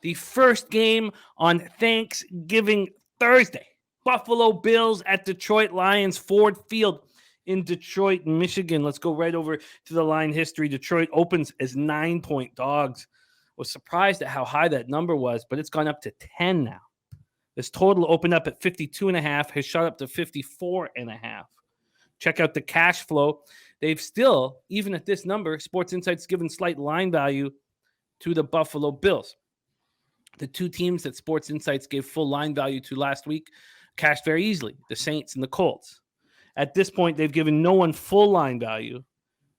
the first game on Thanksgiving Thursday. Buffalo Bills at Detroit Lions, Ford Field in Detroit, Michigan. Let's go right over to the line history. Detroit opens as 9-point dogs. Was surprised at how high that number was, but it's gone up to 10 now. This total opened up at 52.5, has shot up to 54.5. Check out the cash flow. They've still, even at this number, Sports Insight's given slight line value to the Buffalo Bills. The two teams that Sports Insights gave full line value to last week cashed very easily, the Saints and the Colts. At this point, they've given no one full line value,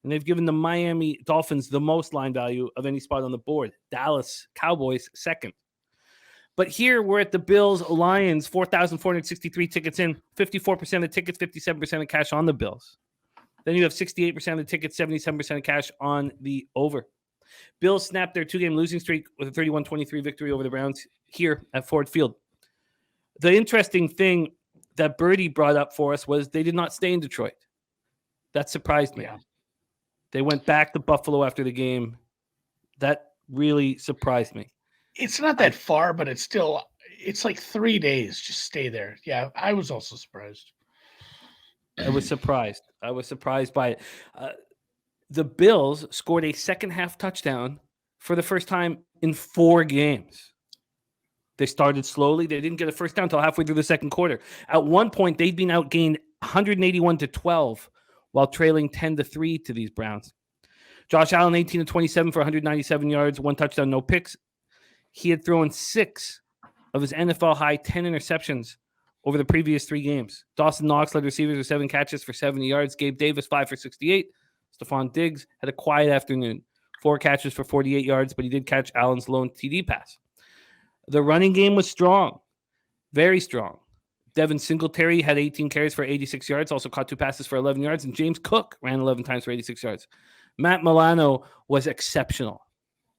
and they've given the Miami Dolphins the most line value of any spot on the board. Dallas Cowboys second. But here we're at the Bills Lions, 4,463 tickets in, 54% of tickets, 57% of cash on the Bills. Then you have 68% of the tickets, 77% of cash on the over. Bills snapped their 2-game losing streak with a 31-23 victory over the Browns here at Ford Field. The interesting thing that Birdie brought up for us was they did not stay in Detroit. That surprised me. Yeah. They went back to Buffalo after the game. That really surprised me. It's not that far, but it's like 3 days. Just stay there. Yeah, I was also surprised. I was surprised by it. The Bills scored a second-half touchdown for the first time in 4 games. They started slowly. They didn't get a first down until halfway through the second quarter. At one point, they'd been outgained 181-12 while trailing 10-3 to these Browns. Josh Allen, 18-27 for 197 yards, 1 touchdown, no picks. He had thrown 6 of his NFL-high 10 interceptions over the previous 3 games. Dawson Knox led receivers with 7 catches for 70 yards. Gabe Davis, 5 for 68. Stephon Diggs had a quiet afternoon. 4 catches for 48 yards, but he did catch Allen's lone TD pass. The running game was strong, very strong. Devin Singletary had 18 carries for 86 yards, also caught 2 passes for 11 yards, and James Cook ran 11 times for 86 yards. Matt Milano was exceptional.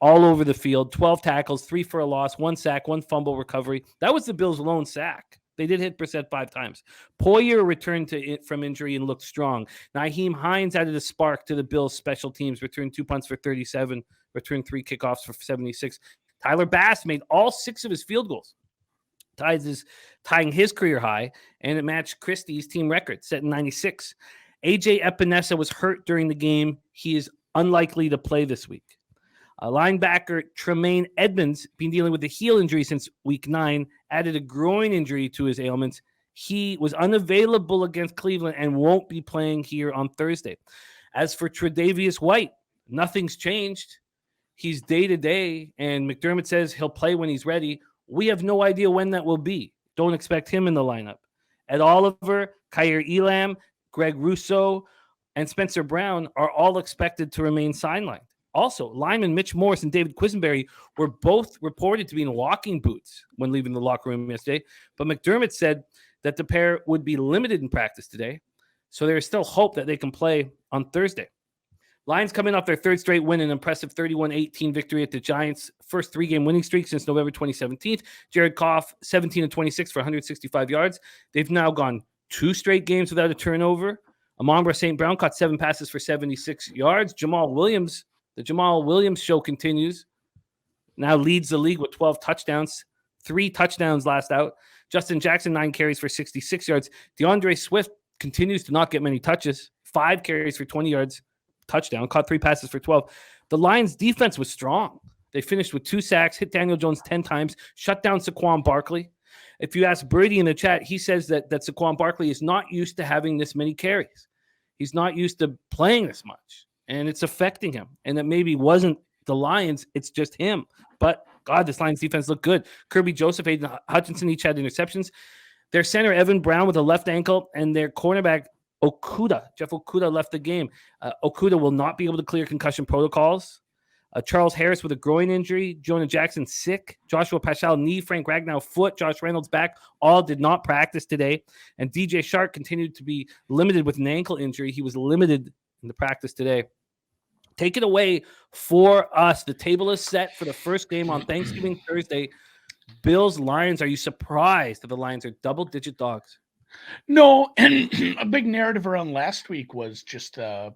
All over the field, 12 tackles, 3 for a loss, 1 sack, 1 fumble recovery. That was the Bills' lone sack. They did hit Brissett 5 times. Poyer returned from injury and looked strong. Nyheim Hines added a spark to the Bills' special teams, returned 2 punts for 37, returned 3 kickoffs for 76. Tyler Bass made all 6 of his field goals, tying his career high, and it matched Christie's team record, set in 96. AJ Epinesa was hurt during the game. He is unlikely to play this week. Linebacker Tremaine Edmonds, been dealing with a heel injury since week 9, added a groin injury to his ailments. He was unavailable against Cleveland and won't be playing here on Thursday. As for Tre'Davious White, nothing's changed. He's day-to-day, and McDermott says he'll play when he's ready. We have no idea when that will be. Don't expect him in the lineup. Ed Oliver, Kyer Elam, Greg Rousseau, and Spencer Brown are all expected to remain sidelined. Also, lineman Mitch Morse and David Quisenberry were both reported to be in walking boots when leaving the locker room yesterday, but McDermott said that the pair would be limited in practice today, so there is still hope that they can play on Thursday. Lions coming off their 3rd straight win, an impressive 31-18 victory at the Giants' first 3-game winning streak since November 2017. Jared Goff, 17-26 for 165 yards. They've now gone 2 straight games without a turnover. Amon-Ra St. Brown caught 7 passes for 76 yards. The Jamal Williams show continues. Now leads the league with 12 touchdowns, 3 touchdowns last out. Justin Jackson, 9 carries for 66 yards. DeAndre Swift continues to not get many touches, 5 carries for 20 yards. Touchdown, caught 3 passes for 12. The Lions' defense was strong. They finished with 2 sacks, hit Daniel Jones 10 times, shut down Saquon Barkley. If you ask Brady in the chat, he says that Saquon Barkley is not used to having this many carries. He's not used to playing this much, and it's affecting him. And that maybe wasn't the Lions, it's just him. But, God, this Lions defense looked good. Kirby Joseph, Aiden Hutchinson each had interceptions. Their center, Evan Brown, with a left ankle, and their cornerback, Jeff Okudah left the game. Okudah will not be able to clear concussion protocols. Charles Harris with a groin injury. Jonah Jackson sick. Joshua Paschal knee. Frank Ragnow foot. Josh Reynolds back. All did not practice today. And DJ Shark continued to be limited with an ankle injury. He was limited in the practice today. Take it away for us. The table is set for the first game on Thanksgiving Thursday. Bills, Lions. Are you surprised that the Lions are double-digit dogs? No, and a big narrative around last week was just, that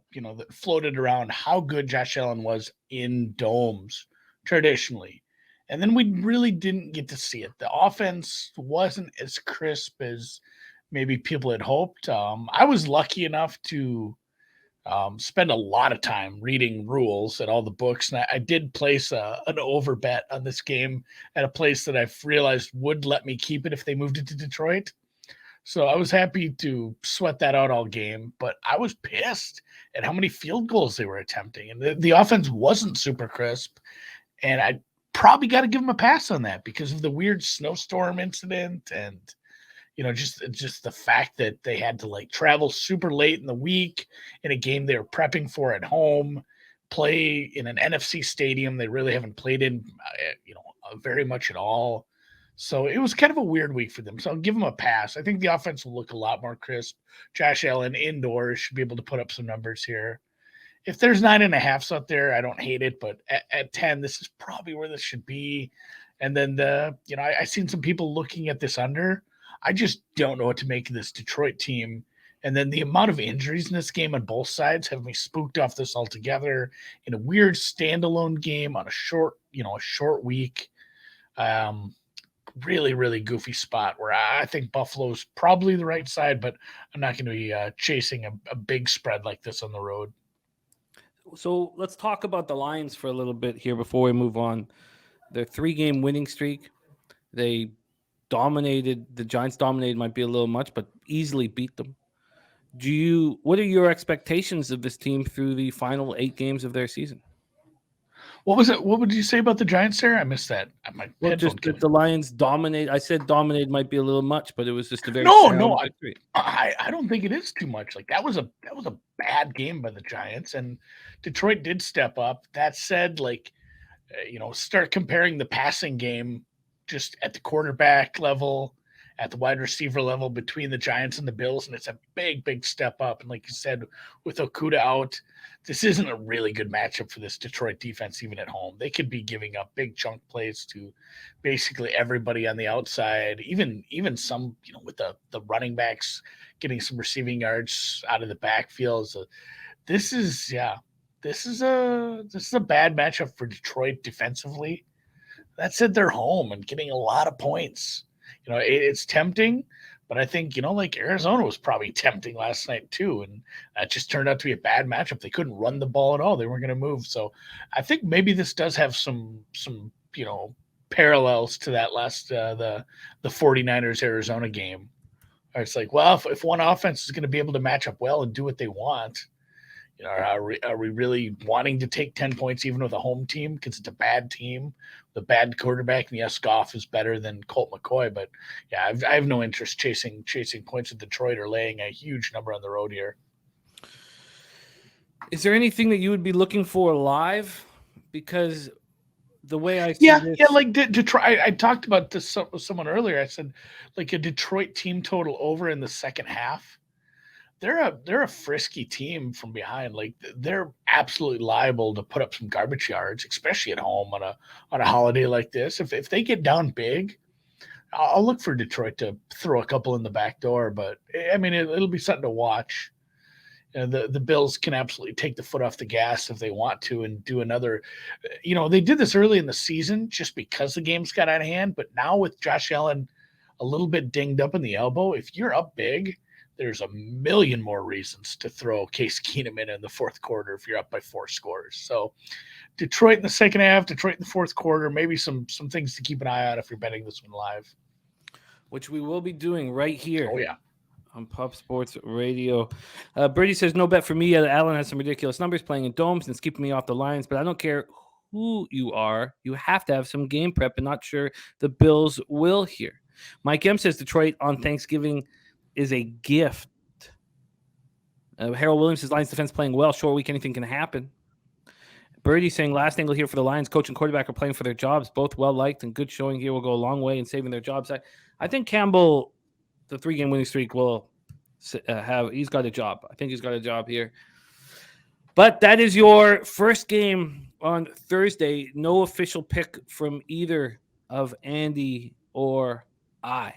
floated around how good Josh Allen was in domes traditionally. And then we really didn't get to see it. The offense wasn't as crisp as maybe people had hoped. I was lucky enough to spend a lot of time reading rules and all the books, and I did place an over bet on this game at a place that I've realized would let me keep it if they moved it to Detroit. So I was happy to sweat that out all game, but I was pissed at how many field goals they were attempting, and the offense wasn't super crisp. And I probably got to give them a pass on that because of the weird snowstorm incident, and just the fact that they had to like travel super late in the week in a game they were prepping for at home, play in an NFC stadium they really haven't played in, very much at all. So it was kind of a weird week for them. So I'll give them a pass. I think the offense will look a lot more crisp. Josh Allen indoors should be able to put up some numbers here. If there's 9.5s out there, I don't hate it, but at 10, this is probably where this should be. And then I've seen some people looking at this under. I just don't know what to make of this Detroit team. And then the amount of injuries in this game on both sides have me spooked off this altogether in a weird standalone game on a short week. Really, really goofy spot where I think Buffalo's probably the right side, but I'm not going to be chasing a big spread like this on the road. So let's talk about the Lions for a little bit here before we move on. Their 3-game winning streak, the Giants dominated, might be a little much, but easily beat them. What are your expectations of this team through the final 8 games of their season? What was it? What would you say about the Giants there? I missed that. Just that the Lions dominate. I said dominated might be a little much, but it was just a very victory. I don't think it is too much. Like that was a bad game by the Giants, and Detroit did step up. That said, start comparing the passing game just at the quarterback level, at the wide receiver level between the Giants and the Bills, and it's a big, big step up. And like you said, with Okudah out, this isn't a really good matchup for this Detroit defense, even at home. They could be giving up big chunk plays to basically everybody on the outside, even some, with the running backs getting some receiving yards out of the backfield. So this is a bad matchup for Detroit defensively. That said, they're home and getting a lot of points. It's tempting, but I think, like Arizona was probably tempting last night too. And that just turned out to be a bad matchup. They couldn't run the ball at all. They weren't going to move. So I think maybe this does have some parallels to that last, the 49ers Arizona game. Or it's like, well, if one offense is going to be able to match up well and do what they want, are we really wanting to take 10 points even with a home team because it's a bad team, the bad quarterback? And yes, Goff is better than Colt McCoy, but yeah, I have no interest chasing points with Detroit or laying a huge number on the road here. Is there anything that you would be looking for live? Because the way I see this, like Detroit. I talked about this with someone earlier. I said like a Detroit team total over in the second half. They're a frisky team from behind. Like they're absolutely liable to put up some garbage yards, especially at home on a holiday like this. If they get down big, I'll look for Detroit to throw a couple in the back door. But I mean, it'll be something to watch. The Bills can absolutely take the foot off the gas if they want to and do another. They did this early in the season just because the games got out of hand. But now with Josh Allen a little bit dinged up in the elbow, if you're up big, there's a million more reasons to throw Case Keenum in the fourth quarter if you're up by 4 scores. So Detroit in the second half, Detroit in the fourth quarter, maybe some things to keep an eye on if you're betting this one live. Which we will be doing right here. Oh, yeah. On Pub Sports Radio. Brady says, no bet for me. Allen has some ridiculous numbers playing in domes and it's keeping me off the Lions, but I don't care who you are. You have to have some game prep and not sure the Bills will here. Mike M says Detroit on Thanksgiving is a gift. Harold Williams says Lions defense playing well. Short week, anything can happen. Birdie saying last angle here for the Lions. Coach and quarterback are playing for their jobs. Both well liked and good showing here will go a long way in saving their jobs. I think Campbell, the 3-game winning streak, will he's got a job. I think he's got a job here. But that is your first game on Thursday. No official pick from either of Andy or I.